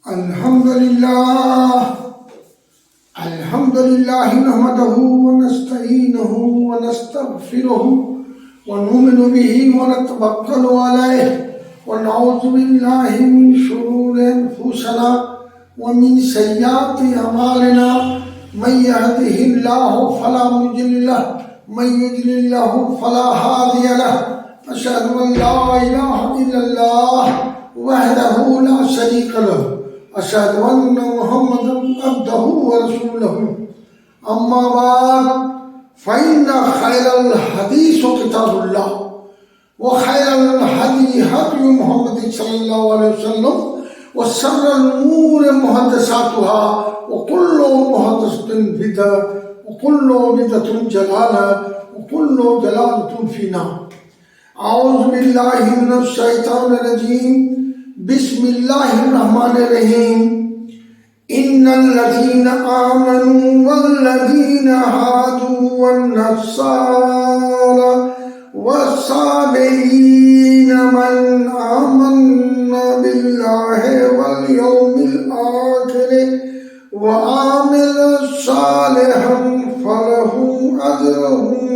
الحمد لله نحمده ونستعينه ونستغفره ونؤمن به ونتوكل عليه ونعوذ بالله من شرور أنفسنا ومن سيئات أعمالنا من يهده الله فلا مضل له ومن يضلل له فلا هادي له أشهد أن لا إله إلا الله وحده لا شريك له أشهد أن محمدا عبده ورسوله أما بعد فإن خير الحديث كتاب الله وخير الهدي هدي محمد صلى الله عليه وسلم وشر الأمور محدثاتها وكل محدثة بدعة وكل بدعة ضلالة وكل ضلالة في النار. أعوذ بالله من الشيطان الرجيم. بسم الله الرحمن الرحيم. إن الذين آمنوا والذين هادوا والنصارى والصابئين من آمن بالله واليوم الآخر وعمل صالحا فلهم أجرهم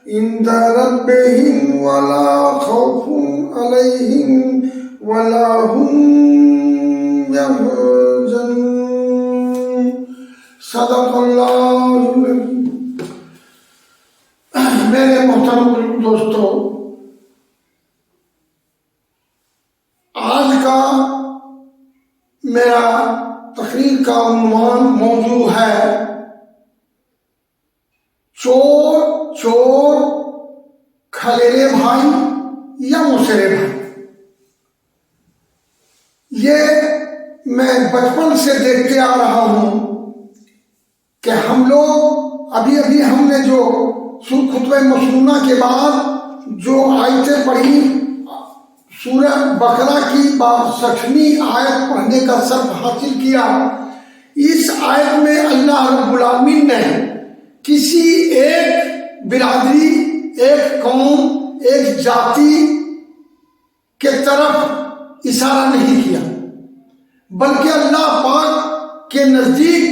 عند ربهم ولا خوف عليهم ولا هم يحزنون. صدق اللہ. میرے محترم دوستو، آج کا میرا تقریر کا عنوان موضوع ہے چور چور کھلیرے بھائی یا موسیرے بھائی. یہ میں بچپن سے دیکھتے آ رہا ہوں کہ ہم لوگ ابھی ہم نے جو خطبہ مسنونہ کے بعد جو آیتیں پڑھی، سورہ بقرہ کی 62ویں آیت پڑھنے کا سبق حاصل کیا. اس آیت میں اللہ رب العالمین نے کسی ایک برادری، ایک قوم، ایک ذاتی کے طرف اشارہ نہیں کیا، بلکہ اللہ پاک کے نزدیک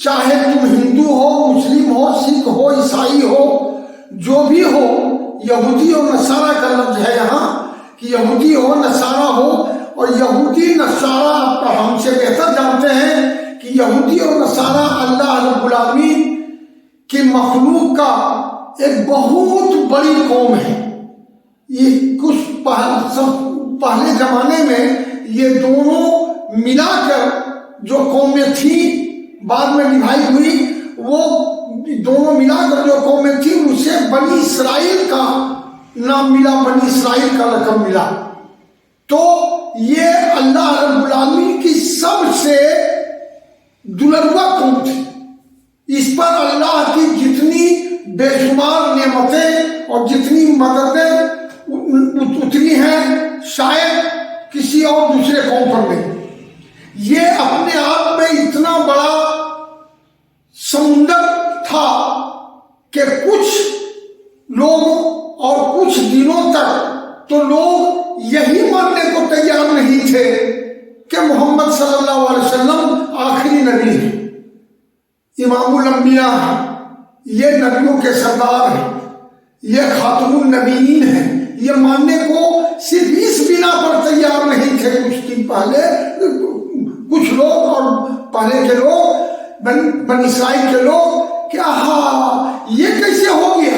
چاہے تم ہندو ہو، مسلم ہو، سکھ ہو، عیسائی ہو، جو بھی ہو، یہودی اور نصارہ کا لفظ ہے یہاں کہ یہودی ہو، نصارہ ہو. اور یہودی نصارہ آپ ہم سے بہتر جانتے ہیں کہ یہودی اور نصارہ اللہ رب العالمین کی مخلوق کا ایک بہت بڑی قوم ہے. یہ کچھ پہلے زمانے میں یہ دونوں ملا کر جو قومیں تھیں، بعد میں ڈیوائڈ ہوئی، وہ دونوں ملا کر جو قومیں تھیں اسے بنی اسرائیل کا نام ملا، بنی اسرائیل کا لقب ملا. تو یہ اللہ رب العالمین کی سب سے دلربا قوم تھی. اس پر اللہ کی جتنی بے شمار نعمتیں اور جتنی مددیں اتری ہیں شاید کسی اور دوسرے قوم پر نہیں. یہ اپنے آپ میں اتنا بڑا سمندر تھا کہ کچھ لوگ اور کچھ دنوں تک تو لوگ یہی ماننے کو تیار نہیں تھے کہ محمد صلی اللہ علیہ وسلم آخری نبی ہے، امام الانبیاء ہیں، یہ نبیوں کے سردار ہیں، یہ خاتم النبیین ہیں. یہ ماننے کو صرف اس بنا پر تیار نہیں تھے کچھ دن پہلے کچھ لوگ اور پہلے کے لوگ بنی اسرائیل کے لوگ کہ یہ کیسے ہو گیا.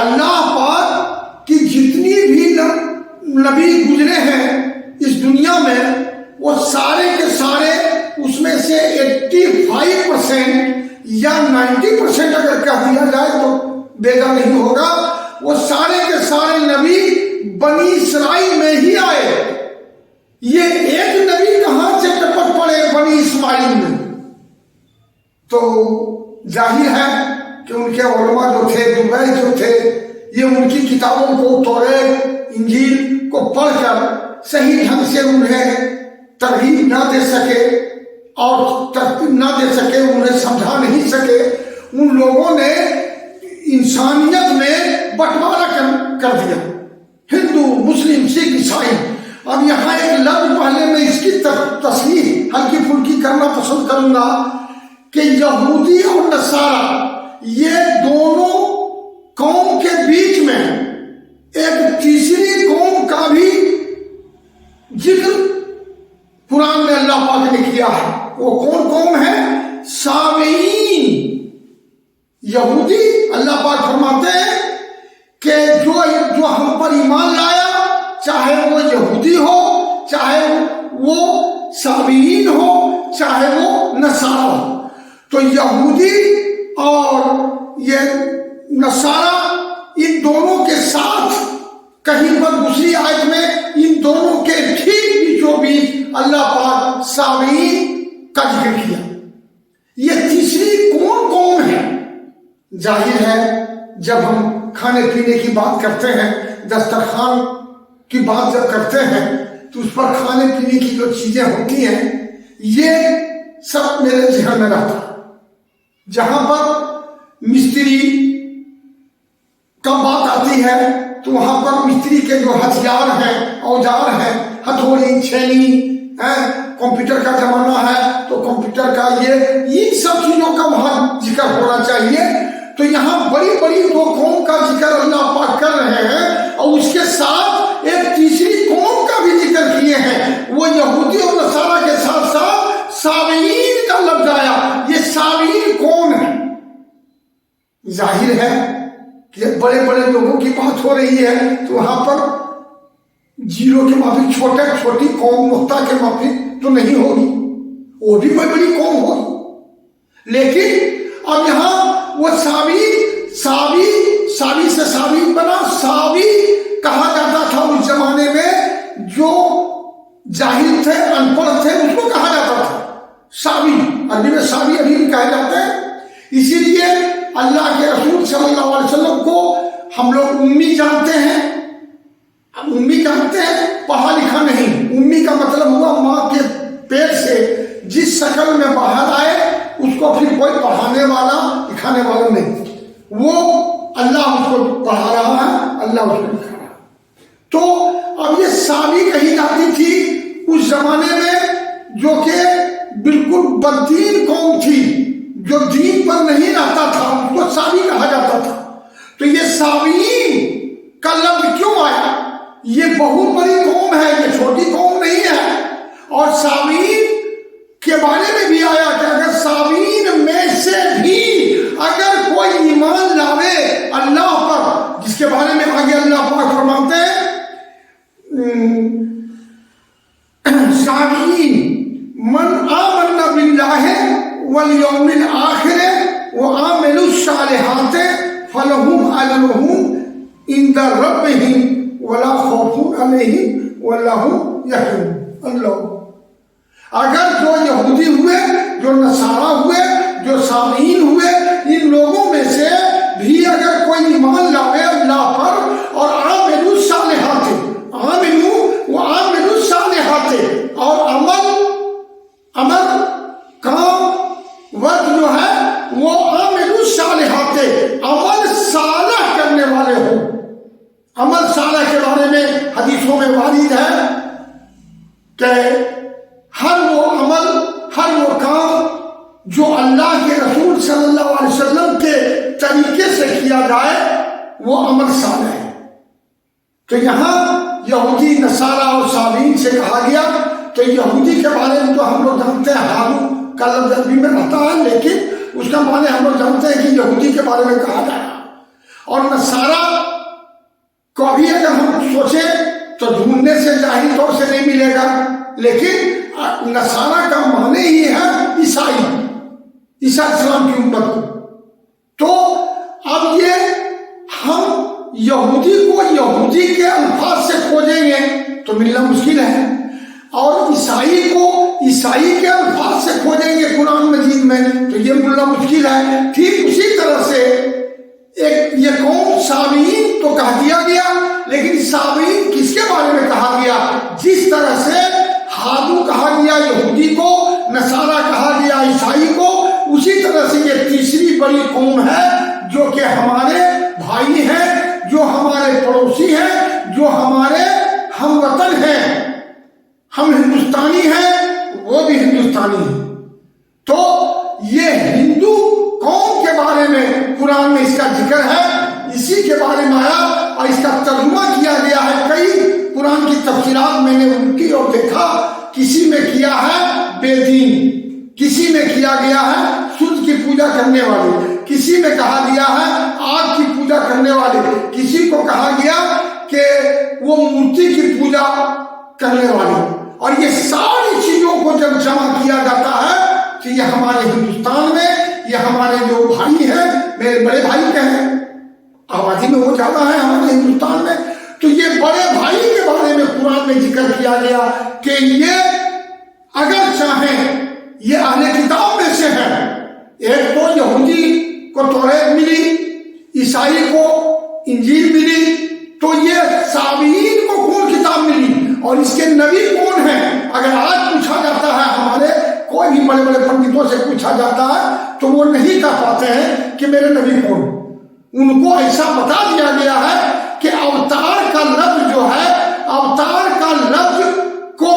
اللہ پاک کی جتنی بھی نبی گزرے ہیں اس دنیا میں وہ سارے کے سارے اس میں سے 85% یا 90% اگر کہہ دیا جائے تو بیگا نہیں ہوگا، وہ سارے کے سارے نبی بنی اسرائیل میں ہی آئے. یہ ایک نبی کہاں سے ٹپک پڑے بنی اسماعیل میں؟ تو ظاہر ہے کہ ان کے علماء جو تھے، دبئی جو تھے، یہ ان کی کتابوں کو، توریت، انجیل کو پڑھ کر صحیح ڈھنگ سے انہیں ترغیب نہ دے سکے اور ترتیب نہ دے سکے، انہیں سمجھا نہیں سکے. ان لوگوں نے انسانیت میں بٹوارا کر دیا. ہندو، مسلم، سکھ، عیسائی اب یہاں ایک لفظ پہلے میں اس کی تصحیح ہلکی پھلکی کرنا پسند کروں گا کہ یہودی اور نصارہ یہ دونوں قوم کے بیچ میں ایک تیسری قوم کا بھی ذکر قرآن میں اللہ پاک نے کیا ہے. وہ کون قوم ہے؟ سامعین. یہودی اللہ پاک فرماتے ہیں کہ جو ہم پر ایمان لایا، چاہے وہ یہودی ہو، چاہے وہ سامعین ہو، چاہے وہ نصارہ ہو. تو یہودی اور یہ نصارہ ان دونوں کے ساتھ کہیں پر دوسری آیت میں ان دونوں کے ٹھیک بیچوں بیچ اللہ پاک سامعین کا ذکر کیا. یہ تیسری کون قوم ہے؟ ظاہر ہے جب ہم کھانے پینے کی بات کرتے ہیں، دسترخوان کی بات جب کرتے ہیں تو اس پر کھانے پینے کی جو چیزیں ہوتی ہیں یہ سب میرے ذہن میں رہتا ہے. جہاں پر مستری کا بات آتی ہے تو وہاں پر مستری کے جو ہتھیار ہیں، اوزار ہیں، ہتھوڑی، چھینی، کمپیوٹر کا زمانہ ہے تو کمپیوٹر کا یہ سب چیزوں کا وہاں ذکر ہونا چاہیے. تو یہاں بڑی بڑی دو قوم کا ذکر اللہ پاک کر رہے ہیں اور اس کے ساتھ ایک تیسری قوم کا بھی ذکر کیے ہیں. وہ یہودی اور نصارہ کے ساتھ ساتھ سامعین کا لفظ آیا. یہ سامعین کون ہے؟ ظاہر ہے کہ بڑے بڑے لوگوں کی بات ہو رہی ہے تو وہاں پر زیرو کے مافی چھوٹی قوم نقطہ کے مافی تو نہیں ہوگی، وہ بھی کوئی بڑی قوم ہوگی. لیکن اب یہاں وہ ساوی سے ساوی بنا. ساوی کہا جاتا تھا اس زمانے میں جو جاہل تھے، ان پڑھ تھے، اس کو کہا جاتا تھا ساوی. عربی میں ساوی ابھی بھی کہے جاتے ہیں. اسی لیے اللہ کے رسول صلی اللہ علیہ وسلم کو ہم لوگ امی جانتے ہیں. امی جانتے ہیں، پڑھا لکھا نہیں. امی کا مطلب ہوا ماں کے پیٹ سے جس شکل میں باہر آئے اس کو پھر کوئی پڑھانے والا لکھانے والا نہیں. وہ اللہ اس کو پڑھا رہا ہے، اللہ اس کو لکھا رہا ہے. تو اب یہ ساوی کہی جاتی تھی اس زمانے میں جو کہ بالکل بددین قوم تھی، جو دین پر نہیں رہتا تھا، اس کو ساوی کہا جاتا تھا. تو یہ ساویین کا لفظ کیوں آیا؟ یہ بہت بڑی قوم ہے، یہ چھوٹی قوم نہیں ہے. اور ساویین کے بارے میں بھی آیا کہ اگر ساویین میں سے بھی اگر کوئی ایمان لاوے اللہ پر، جس کے بارے میں آگے اللہ پاک فرماتے ہیں ساویین من آمن باللہ والیوم الآخر وعملوا الصالحات فلہم اجرہم عند ربہم ولا خوف علیہم ولا هم یحزنون. اللہ، اگر جو یہودی ہوئے، جو نصارہ ہوئے، جو سامعین ہوئے، ان لوگوں میں سے بھی اگر کوئی ایمان لاوے اللہ پر اور عاملوا الصالحات، عاملوا الصالحات، اور عمل کام ورد جو ہے وہ عاملوا الصالحات، عمل صالح کرنے والے ہوں. عمل صالح کے بارے میں حدیثوں میں وارد ہے کہ ہر وہ عمل، ہر وہ کام جو اللہ کے رسول صلی اللہ علیہ وسلم کے طریقے سے کیا جائے وہ عمل صالح ہے. تو یہاں یہودی، نصارہ اور سامعین سے کہا گیا. تو یہودی کے بارے میں تو ہم لوگ جانتے ہیں ہارو کا لفظ عربی میں رہتا ہے، لیکن اس کا معنی ہم لوگ جانتے ہیں کہ یہودی کے بارے میں کہا جائے. اور نصارہ کو بھی اگر ہم سوچیں تو ڈھونڈنے سے ظاہری طور سے نہیں ملے گا، لیکن نصارہ کا معنی ہی ہے عیسائی، عیسیٰ السلام کی امت کو. تو اب یہ ہم یہودی کو یہودی کے الفاظ سے کھوجیں گے تو ملنا مشکل ہے، اور عیسائی کو عیسائی کے الفاظ سے کھوجیں گے قرآن مجید میں تو یہ ملنا مشکل ہے. ٹھیک اسی طرح سے ایک یہ قوم سامعین تو کہہ دیا گیا، لیکن سامعین کس کے بارے میں کہا گیا؟ جس طرح سے ہادو کہا گیا یہودی کو، نصارہ کہا گیا عیسائی کو، اسی طرح سے یہ تیسری بڑی قوم ہے جو کہ ہمارے بھائی ہیں، جو ہمارے پڑوسی ہیں، جو ہمارے ہم وطن ہیں. ہم ہندوستانی ہیں، وہ بھی ہندوستانی ہیں۔ تو یہ ہندو قوم کے بارے میں قرآن میں اس کا ذکر ہے، اسی کے بارے میں آیا اور اس کا ترجمہ کیا گیا ہے۔ کئی قرآن کی تفسیرات میں نے الٹی اور دیکھا، کسی میں کیا ہے بے دین، کسی میں کیا گیا ہے سورج کی پوجا کرنے والے، کسی میں کہا گیا ہے آگ کی پوجا کرنے والے، کسی کو کہا گیا کہ وہ مورتی کی پوجا کرنے والے۔ اور یہ ساری چیزوں کو جب جمع کیا جاتا ہے تو یہ ہمارے ہندوستان میں، یہ ہمارے جو بھائی ہیں، میرے بڑے بھائی کے ہیں، آبادی میں وہ زیادہ ہے ہمارے ہندوستان میں، تو یہ بڑے بھائی کے بارے میں قرآن میں ذکر کیا گیا کہ یہ اگر چاہیں یہ اہل کتاب میں سے ہے۔ ایک تو یہودی کو توریت ملی، عیسائی کو انجیل ملی، تو یہ سابئین کو کون کتاب ملی اور اس کے نبی کون ہیں؟ اگر آج پوچھا جاتا ہے، ہمارے کوئی بھی بڑے بڑے پنڈتوں سے پوچھا جاتا ہے تو وہ نہیں کہہ پاتے ہیں کہ میرے نبی کون۔ ان کو ایسا بتا دیا گیا ہے کہ اوتار کا لفظ جو ہے، اوتار کا لفظ کو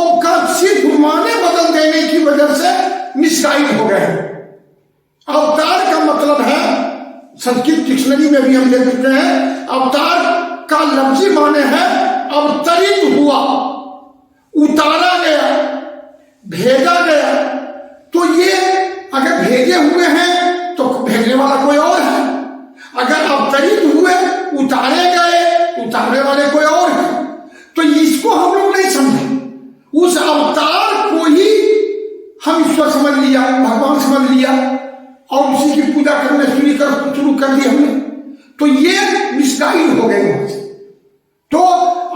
صرف معنی بدل دینے کی وجہ سے مسگائیڈ ہو گئے ہیں۔ اوتار کا مطلب ہے، سنسکرت ڈکشنری میں بھی ہم دیکھ سکتے ہیں، اوتار کا لفظی معنی ہے اوترت ہوا، اتارا گیا، بھیجا گیا۔ تو یہ اگر بھیجے ہوئے ہیں تو بھیجنے والا کوئی اور ہے، اگر اوترت ہوئے، اتارے گئے، اتارنے والے کوئی اور ہیں۔ تو اس کو ہم لوگ نہیں سمجھے، اس اوتار کو ہی ہم ایشور سمجھ لیا، بھگوان سمجھ لیا اور اسی کی پوجا کرنے شروع کر دی ہم نے۔ تو یہ مسگائیڈ ہو گئے وہاں سے۔ تو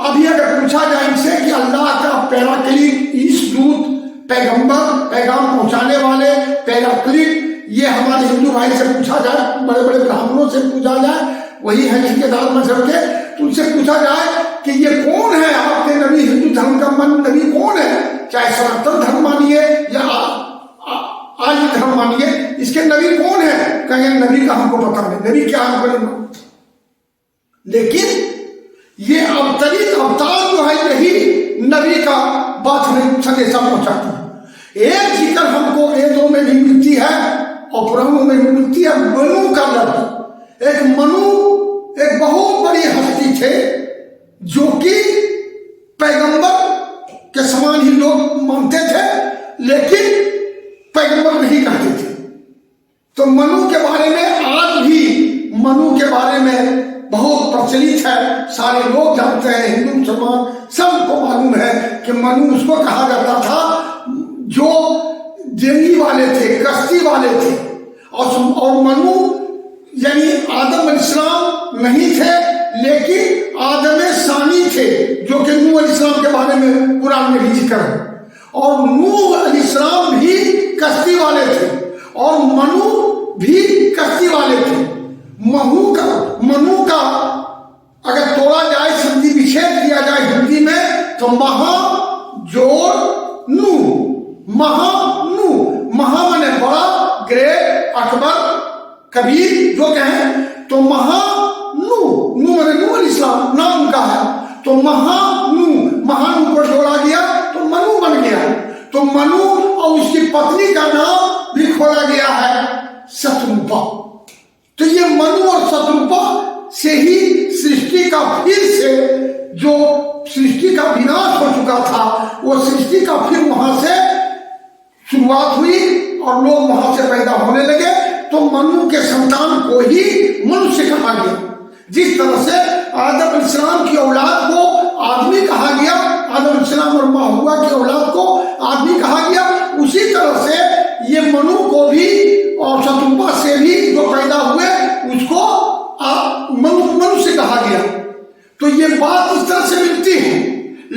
ابھی اگر پوچھا جائے ان سے کہ اللہ کا پیراکلیٹ، دودھ، پیغمبر، پیغام پہنچانے والے، پیراکلیٹ، یہ ہمارے ہندو بھائی سے پوچھا جائے، بڑے بڑے برہمنوں سے پوچھا جائے، وہی ہے ٹھیکے دار مذہب کے، تو ان سے پوچھا جائے کہ یہ کون ہے آپ کے نبی، ہندو دھرم کا نبی کون ہے؟ چاہے سناتن دھرم مانیے یا آریا دھرم مانیے، اس کے نبی کون ہے؟ کہیں نبی کا ہم کو پتہ نہیں، نبی کیا ہم کو نہیں معلوم۔ لیکن یہ اوتار جو ہے یہی نبی کا بات ہمیں سندیشہ پہنچاتی ہے۔ ایک ذکر ہم کو ویدوں میں بھی ملتی ہے اور پرانوں میں بھی ملتی ہے، منو کا لفظ۔ ایک منو ایک بہت بڑی ہستی تھے جو کہ پیغمبر کے سمان ہی لوگ مانتے تھے لیکن پیغمبر نہیں کہتے تھے۔ تو منو کے بارے میں آج بھی منو کے بارے میں بہت پرچلت ہے، سارے لوگ جانتے ہیں، ہندو مسلمان سب کو معلوم ہے کہ منو اس کو کہا جاتا تھا جو جنگی والے تھے، کشتی والے تھے۔ اور منو یعنی آدم علیہ السلام نہیں تھے لیکن آدم ثانی تھے، جو کہ نوح علیہ السلام کے بارے میں قرآن میں بھی ذکر ہے۔ اور نوح علیہ السلام بھی کشتی والے تھے اور منو بھی کشتی والے تھے۔ منو کا اگر توڑا جائے، سندھی وچھید کیا جائے ہندی میں، تو مہا جوڑ نو، مہا مانے بڑا، گریٹ، اکبر، کبیر جو کہیں، تو مہا نو مانے نوح علیہ السلام نام کا ہے، تو مہا نو کو جوڑا گیا تو منو بن گیا۔ تو منو اور اس کی پتنی کا نام بھی کھولا گیا ہے ستروپا۔ تو یہ منو اور ستروپا سے ہی سرشٹی کا پھر سے جو سرشٹی کا وناش ہو چکا تھا، وہ سرشٹی کا پھر وہاں سے شروعات ہوئی اور لوگ وہاں سے پیدا ہونے لگے۔ تو منو کے سنتان کو ہی منشیہ کہا گیا۔ جس طرح سے آدم علیہ السلام کی اولاد کو آدمی کہا گیا، آدم علیہ السلام اور ماہوا کی اولاد کو آدمی کہا گیا، اسی طرح سے یہ منو کو بھی اور ستروپا سے بھی جو پیدا ہوئے اس کو منو سے کہا گیا۔ تو یہ بات اس طرح سے ملتی ہے،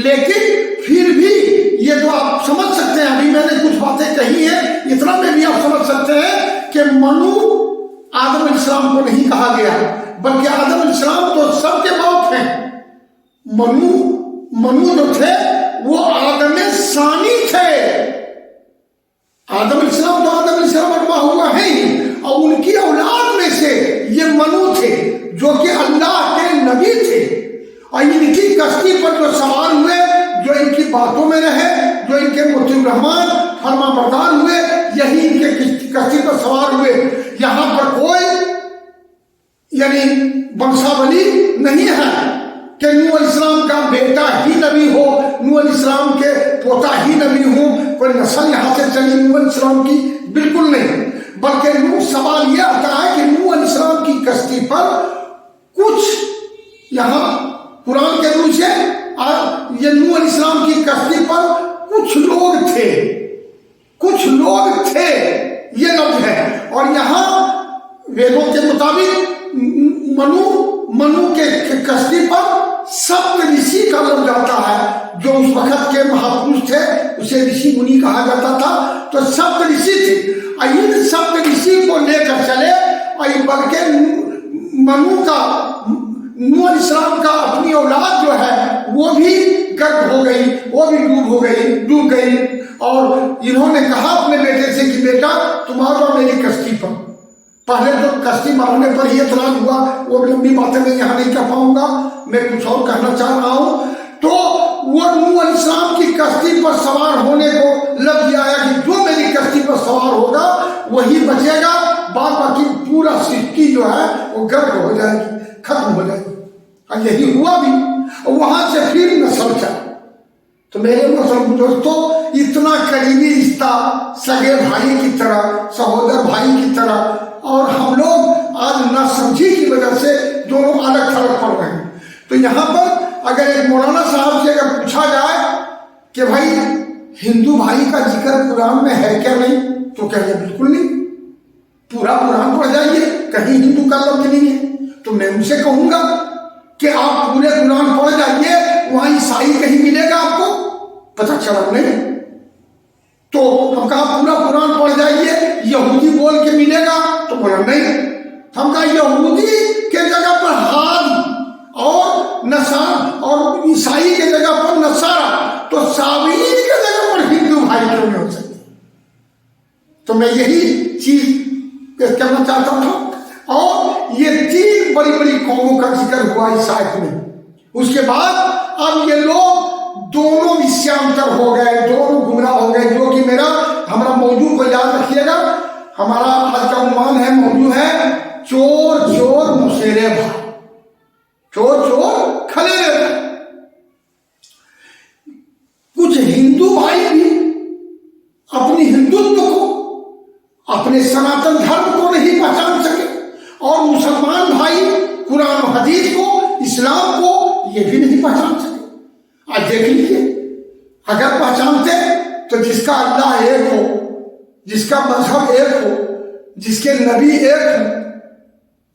لیکن پھر بھی یہ جو آپ سمجھ سکتے ہیں، ابھی میں نے کچھ باتیں کہی ہیں، اتنا میں بھی آپ سمجھ سکتے ہیں کہ منو آدم علیہ السلام کو نہیں کہا گیا، بلکہ آدم علیہ السلام تو سب کے باپ ہیں۔ منو جو تھے وہ آدم ثانی تھے۔ آدم علیہ السلام تو آدم علیہ السلام اور ماہوا ہیں، اور ان کی اولاد میں سے یہ منو تھے جو کہ اللہ کے نبی تھے، اور ان کی کشتی پر جو سوار ہوئے، جو ان کی باتوں میں رہے، जो इनके मुतीउर रहमान फरमा बरदार हुए, यही इनके कश्ती पर सवार हुए। यहाँ पर कोई यानी वंशावली नहीं है कि नूह अलैहिस्सलाम का बेटा ही नबी हो, नूह अलैहिस्सलाम के पोता ही नबी हो, कोई नस्ल यहाँ से चली नूह अलैहिस्सलाम की, बिल्कुल नहीं। बल्कि सवाल यह आता है कि नूह अलैहिस्सलाम की कश्ती पर कुछ यहाँ कुरान के रूप से ये नूह अलैहिस्सलाम की कश्ती पर कुछ लोग थे, ये लफ्ज है। और यहाँ वेदों के मुताबिक मनु के कश्ती पर सप्त ऋषि का लफ्ज आता है। जो उस वक्त के महापुरुष थे उसे ऋषि मुनि कहा जाता था, तो सप्त ऋषि थे। इन सप्त ऋषि को लेकर चले, और बल्कि नूह अलैहिस्सलाम का अपनी औलाद जो है वो भी गर्क हो गई, वो भी डूब गई। और इन्होंने कहा अपने बेटे से कि बेटा तुम्हारा मेरी कश्ती पर, पहले तो कश्ती मारने पर ही इतराज हुआ, वो लंबी बातें मैं यहाँ नहीं कर पाऊंगा, मैं कुछ और कहना चाह रहा हूँ। तो वो नूह अलैहिस्सलाम की कश्ती पर सवार होने को लग गया है कि जो मेरी कश्ती पर सवार होगा वही बचेगा, बाकी पूरा सृष्टि जो है वो गर्क हो जाएगी, खत्म हो जाएगी। और यही हुआ भी, और वहां से फिर नस्ल चला। तो मेरे मुसलमान दोस्तों, इतना करीबी रिश्ता, सगे भाई की तरह, सहोदर भाई की तरह, और हम लोग आज नासमझी की वजह से दोनों अलग थलग पड़ रहे हैं। तो यहाँ पर अगर एक मौलाना साहब से अगर पूछा जाए कि भाई हिंदू भाई का जिक्र कुरान में है क्या नहीं, तो कहेंगे बिल्कुल नहीं, पूरा कुरान पढ़ जाइए, कहीं हिंदू का लफ्ज नहीं है। तो मैं उनसे कहूंगा कि आप पूरे कुरान पढ़ जाइए, वहां ईसाई कहीं मिलेगा आपको, पता चला नहीं। तो हम कहा पूरा कुरान पढ़ जाइए, यहूदी बोल के मिलेगा, तो बोला नहीं। हम कहा यहूदी के जगह पर हाद और नसारा, और ईसाई के जगह पर नसारा, तो साबीन के जगह पर हिंदू भाई क्यों नहीं हो सकते। तो मैं यही चीज कहना चाहता था। और ये तीन बड़ी बड़ी कौमों का जिक्र हुआ इस आयत में। उसके बाद अब ये लोग दोनों विषयांतर हो गए, दोनों गुमराह हो गए, जो कि हमारा मौजू को याद रखिएगा। हमारा आज का उन्वान है, मौजू है चोर चोर मुसेरे भाई, चोर चोर खलेरे भाई। कुछ हिंदू भाई भी अपनी हिंदुत्व को, अपने सनातन धर्म को नहीं पहचान सके, और मुसलमान भाई कुरान और हदीस को, इस्लाम को ये भी नहीं पहचान सके। आज देख लीजिए, अगर पहचानते तो जिसका अल्लाह एक हो, जिसका मजहब एक हो, जिसके नबी एक हो,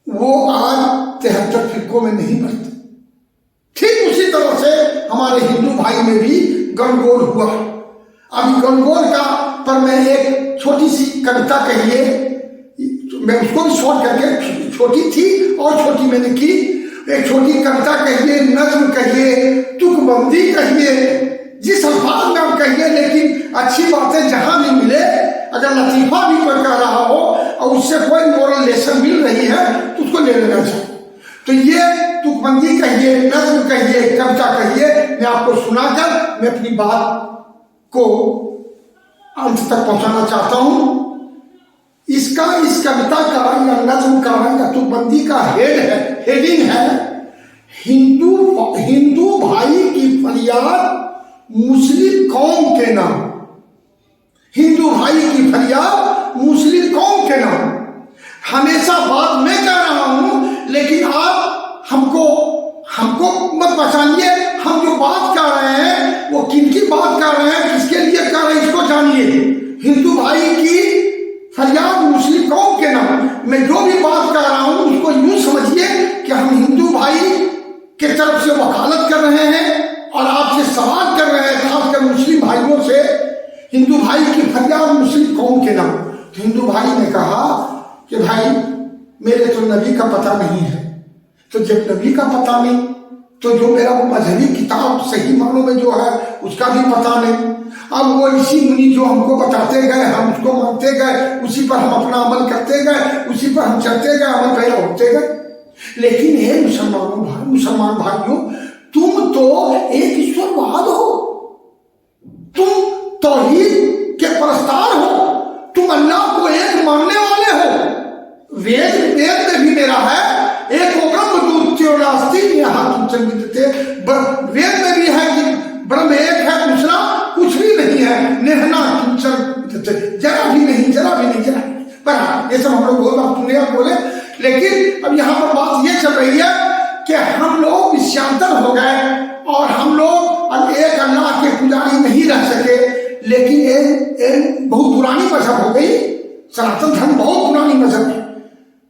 वो आज 73 फिरकों में नहीं बढ़ते। ठीक उसी तरह से हमारे हिंदू भाई में भी गणगौर हुआ। अभी गणगौर का पर मैं एक छोटी सी कविता कहिए, मैं उसको भी शॉर्ट करके, छोटी थी और छोटी मैंने की, एक छोटी कविता कहिए, नज्म कहिए, तुकबंदी कहिए, जिस अल्फाज में आप कहिए, लेकिन अच्छी बातें जहां भी मिले, अगर लतीफा भी कोई कह रहा हो और उससे कोई मोरल लेसन मिल रही है तो उसको ले लेना चाहिए। तो ये तुकबंदी कहिए, नज्म कहिए, कविता कहिए, मैं आपको सुनाकर मैं अपनी बात को अंत तक पहुंचाना चाहता हूं। इस कविता का या नज्म का या तुकबंदी का हेडिंग है हिंदू भाई की फरियाद मुस्लिम कौम के नाम। हिंदू भाई की फरियाद मुस्लिम कौम के नाम। हमेशा बात मैं कह रहा हूं, लेकिन आप हमको मत पहचानिए। हम जो बात कर रहे हैं वो किनकी बात कर रहे हैं, किसके लिए कर रहे हैं, इसको जानिए। हिंदू भाई की फरियाद मुस्लिम कौम के नाम। मैं जो भी बात कर रहा हूं उसको यूं समझिए कि हम हिंदू भाई के तरफ से वकालत कर रहे हैं और आपसे सवाल कर रहे हैं, खासकर मुस्लिम भाइयों से। हिंदू भाई की फरियाद मुस्लिम कौम के नाम। तो हिंदू भाई ने कहा कि भाई मेरे तो नबी का पता नहीं है। तो जब नबी का पता नहीं तो जो मेरा मजहबी किताब सही मानों में जो है उसका भी पता नहीं। अब वो इसी मुनि जो हमको बताते गए, हम उसको मानते गए, उसी पर हम अपना अमल करते गए, उसी पर हम चलते गए, अमल पैदा होते गए। लेकिन हे मुसलमान भाइयों, तुम तो एक ईश्वरवाद हो। तुम तौहीद के परस्तार हो, तुम अल्लाह को एक मानने वाले हो। वेद में भी मेरा है, एक नास्ति यहाँ तुम चंदित, वेद में भी है कि ब्रह्म एक है, दूसरा कुछ भी नहीं है, नेहना किंचन, जरा भी नहीं, जरा भी नहीं, जरा पर ये सब हम लोग बहुत बात तुमने आप बोले। लेकिन अब यहाँ पर बात ये चल रही है कि हम लोग विषयांतर हो गए और हम लोग अब एक अल्लाह के पुजारी नहीं रह सके। लेकिन ये बहुत पुरानी मजहब हो गई, सनातन धर्म बहुत पुरानी मजहब है,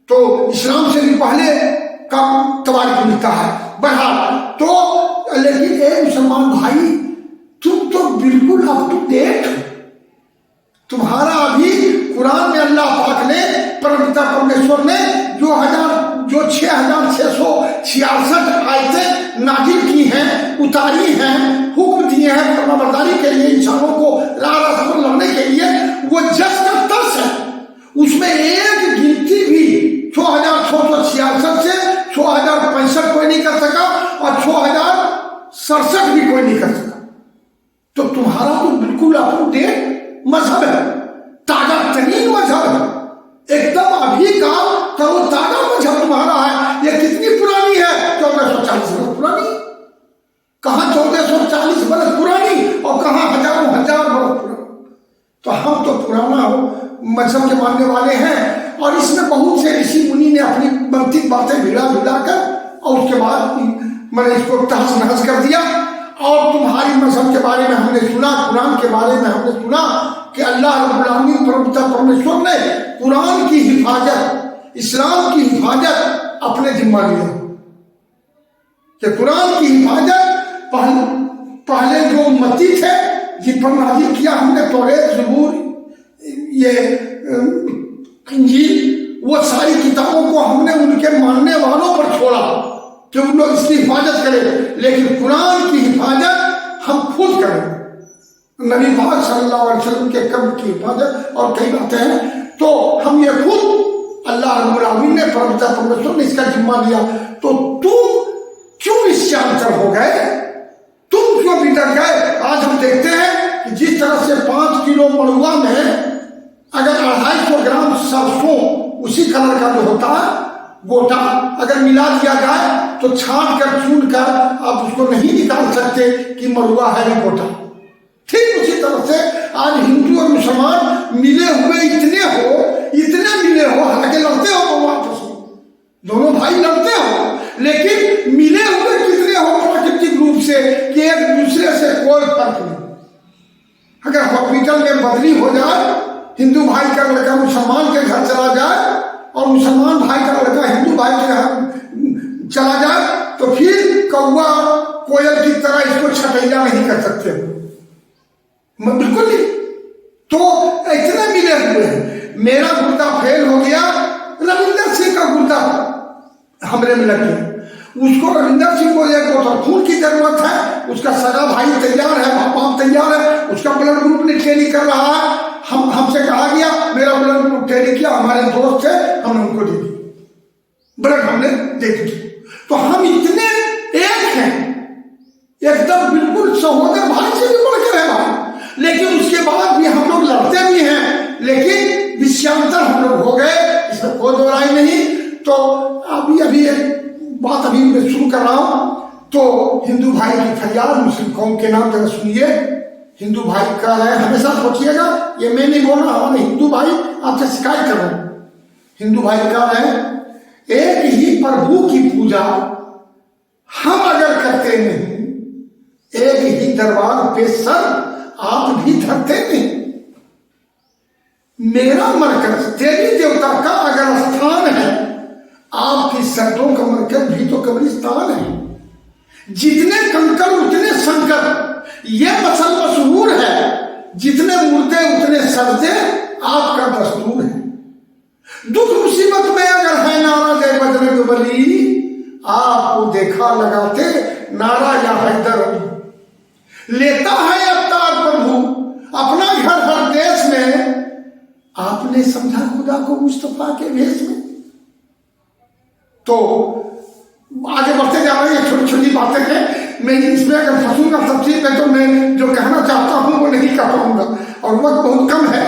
तो इस्लाम से भी पहले का तवारीख मिलता है। बहरहाल तो लेकिन एक मुसलमान भाई, तुम तो बिल्कुल अप टू डेट, तुम्हारा अभी कुरान में अल्लाह पाक ने, परमपिता परमेश्वर ने जो 6666 आयतें नाजिल की हैं, उतारी हैं, हुक्म दिए हैं फरमाबरदारी के लिए, इंसानों को राह रास्ते पर लड़ने के लिए, वो जस का तस है। उसमें एक गिनती भी 6666 से 6065 कोई नहीं कर सका और 6067 भी कोई नहीं कर सका। तो तुम्हारा तो बिल्कुल अप टू डेट मजहब है, ताजा तरीन मजहब है, एकदम अभी का तरो ताजा मजहब तुम्हारा है। ये कितनी पुरानी है? 1440 बरस पुरानी। कहाँ 1440 बरस पुरानी और कहाँ हजारों हजार बरस पुरानी। तो हम तो पुराना मजहब के मानने वाले हैं और इसमें बहुत से ऋषि मुनि ने अपनी मंतिक बातें भिड़ा कर और उसके बाद मैंने इसको तहस नहस कर दिया। और तुम्हारी मजहब के बारे में हमने सुना, कुरान के बारे में हमने सुना कि अल्लाह रब्बुल आलमीन परमपिता परमेश्वर ने कुरान की हिफाजत, इस्लाम की हिफाजत अपने जिम्मा लिया। कि कुरान की हिफाजत पहले जो उम्मती थे जिन पर नाज़िल किया हमने, तौरात, ज़बूर, ये इंजील, वो सारी किताबों को हमने उनके मानने वालों पर छोड़ा कि उन लोग इसकी हिफाजत करें। लेकिन कुरान की हिफाजत हम खुद करें, नबी पाक सल्लल्लाहु अलैहि वसल्लम के कब्र की हिफाजत और कई बातें हैं। तो हम ये खुद अल्लाह रब्बुल आलमीन ने, परमपिता परमेश्वर ने इसका जिम्मा लिया। तो तुम क्यों विषयांतर हो गए? तुम क्यों बिगड़ गए? आज हम देखते हैं कि जिस तरह से 5 किलो मड़ुआ में अगर 250 ग्राम सरसों उसी कलर का जो होता है गोटा अगर मिला दिया जाए तो छांट कर चुन कर आप उसको नहीं निकाल सकते कि मड़ुआ है या गोटा। ठीक उसी तरह से आज हिंदू और मुसलमान मिले हुए इतने मिले हो, हालांकि लड़ते हो तो आपस में, दोनों भाई लड़ते हो, लेकिन मिले हुए कितने हो प्राकृतिक रूप से कि एक दूसरे से कोई फर्क नहीं। अगर हॉस्पिटल में बदली हो जाए, हिंदू भाई का लड़का मुसलमान के घर चला जाए और मुसलमान भाई का लड़का हिंदू भाई के घर चला जाए, तो फिर कौवा कोयल की तरह इसको छटैया नहीं कर सकते, बिल्कुल नहीं। तो इतने मिले हुए हैं। मेरा गुर्दा फेल हो गया, रविंदर सिंह का गुर्दा हमरे में लग गया, उसको रविंदर सिंह को एक बोतल खून की जरूरत है, उसका सगा भाई तैयार है, बाप तैयार है, उसका ब्लड ग्रुप ने ट्रेनिंग कर रहा है। हमसे कहा गया, मेरा ब्लड ग्रुप ट्रेनिंग किया, हमारे दोस्त थे, हमने उनको दे दी, ब्लड हमने दे दी। तो हम इतने एक हैं, एकदम बिल्कुल सहोदर भाई से भी बढ़कर है भाई। लेकिन उसके बाद भी हम लोग लड़ते भी हैं, लेकिन विषयांतर हम लोग हो गए, इसमें कोई दो राय नहीं। तो अभी एक बात अभी मैं शुरू कर रहा हूं। तो हिंदू भाई की फरियाद मुस्लिम कौम के नाम जरा सुनिए। हिंदू भाई का है, हमेशा सोचिएगा, ये मैं नहीं बोल रहा, हमारे हिंदू भाई आपसे शिकायत कर रहे हैं। हिंदू भाई का है, एक ही प्रभु की पूजा हम अगर करते नहीं, एक ही दरबार पे सर आप भी धरते नहीं। मेरा मरकज देवी देवता का अगर स्थान है, आपकी सरों का मरकज भी तो कब्रिस्तान है। जितने कंकर उतने संकर, ये मसल मशहूर है, जितने मुर्दे उतने सजदे आपका दस्तूर है। दुख मुसीबत में अगर है नारा दे बजरंग बली, आपको देखा लगाते नारा या हैदर अली। लेता है अवतार प्रभु अपना घर हर देश में, आपने समझा खुदा को मुस्तफा के भेष में। तो आगे बढ़ते जा रहे हैं, छोटी छोटी बातें हैं, मैं इसमें अगर फंसूंगा तफसील में तो मैं जो कहना चाहता हूँ वो नहीं कह पाऊंगा, और वक्त बहुत कम है।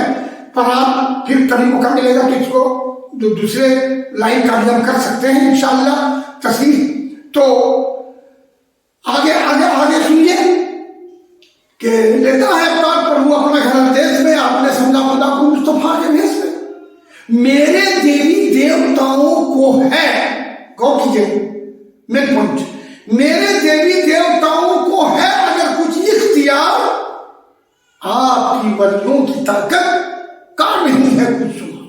पर आप फिर कभी मौका मिलेगा तो इसको जो दूसरे लाइन का भी हम कर सकते हैं इंशाअल्लाह तस्वीर। तो आगे आगे आगे सुनिए कि लेता है अवतार प्रभु अपना घर देश में, आपने समझा खुदा को मुस्तफा के भेष में। मेरे देवी देवताओं को है, गौर कीजिए मेन पॉइंट, मेरे देवी देवताओं को है अगर कुछ इख्तियार, आपकी वलियों की ताकत का नहीं है कुछ सुना।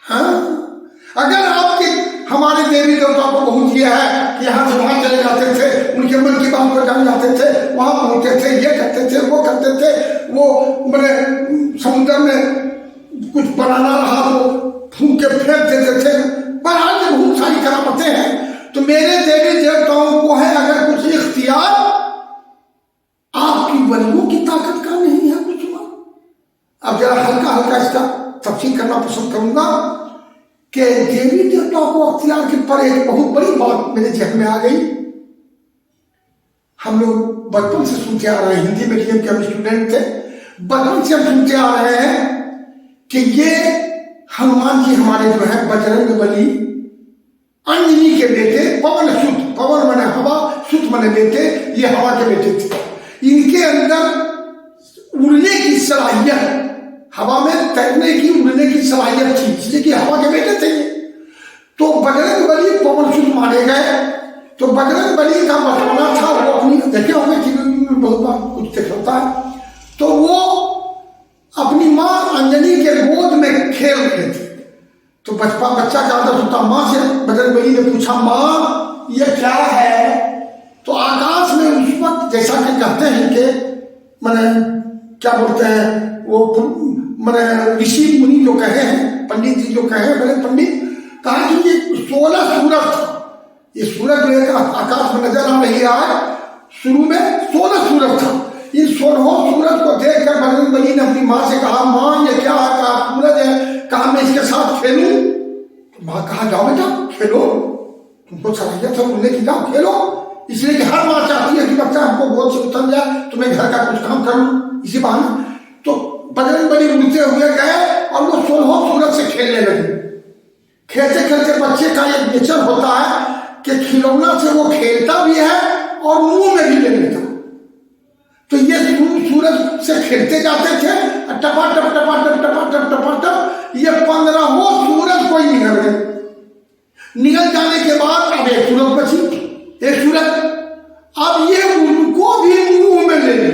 हाँ, अगर आपके हमारे देवी देवता को बहुत यह है कि यहाँ से वहां चले जाते थे, उनके मन की बात को जान जाते थे, वहां पहुंचते थे, ये करते थे, वो करते थे, वो मैंने समुद्र में कुछ बनाना रहा तो फूंक के फेंक देते थे, पर आज बहुत सारी करामतें हैं। तो मेरे देवी देवताओं को है अगर कुछ इख्तियार, आपकी वलियों की ताकत का नहीं है कुछ हुआ। अब जरा हल्का हल्का इसका तफसील करना पसंद करूंगा कि देवी देवताओं को अख्तियार के पर एक बहुत बड़ी बात मेरे जहन में आ गई। हम लोग बचपन से सुनते आ रहे हैं, हिंदी मीडियम के हम स्टूडेंट थे, बचपन से हम सुनते आ रहे हैं कि ये हनुमान जी हमारे जो है बजरंग बली, अंजनी के बेटे, पवन सुत, पवन मने हवा, सुत मने बेटे, ये हवा के बेटे थे। इनके अंदर उड़ने की सलाहियत, हवा में तैरने की, उड़ने की सलाहियत थी, इसलिए कि हवा के बेटे थे। तो बजरंग बली पवन सुत माने गए। तो बजरंग बली का बचपना था, वो अपनी देखे होंगे टीवी में बहुत बार कुछ देख होता है, तो वो अपनी माँ अंजनी के गोद में खेल रहे थे। तो बच्चा का आदर होता, माँ से बजरंग बली ने पूछा, माँ ये क्या है? तो आकाश में उस वक्त जैसा कि कहते हैं कि मैंने क्या बोलते हैं वो मैंने ऋषि मुनि जो कहे हैं, पंडित जी जो कहे हैं, बड़े पंडित, कहा कि ये 16 सूरज था। ये सूरज जो एक आकाश में नजर आ रही है, शुरू में 16 सूरज था। इन 16 सूरज को देखकर बजरंग बली ने अपनी माँ से कहा, माँ ये क्या है? कहा सूरज है। कहा मैं इसके साथ खेलूं? तो माँ कहा जाओ बेटा खेलो, तुमको सलाहियत है उड़ने की, जाओ खेलो। इसलिए कि हर माँ चाहती है कि बच्चा हमको गोद से उतर जाए तो मैं घर का कुछ काम करूं इसी बहाने। तो बजरंग बली उड़ते हुए गए और वो 16 सूरज से खेलने लगे। खेलते खेलते बच्चे का एक नेचर होता है कि खिलौना से वो खेलता भी है और मुंह में भी ले लेता। तो ये सूरज से खेलते जाते थे, टपाटप टपाटप टपाटप टपाटप, ये 15 सूरज कोई निकल गए। निकल जाने के बाद अब एक सूरज बची, एक सूरज, अब ये उनको भी मुंह में ले ली।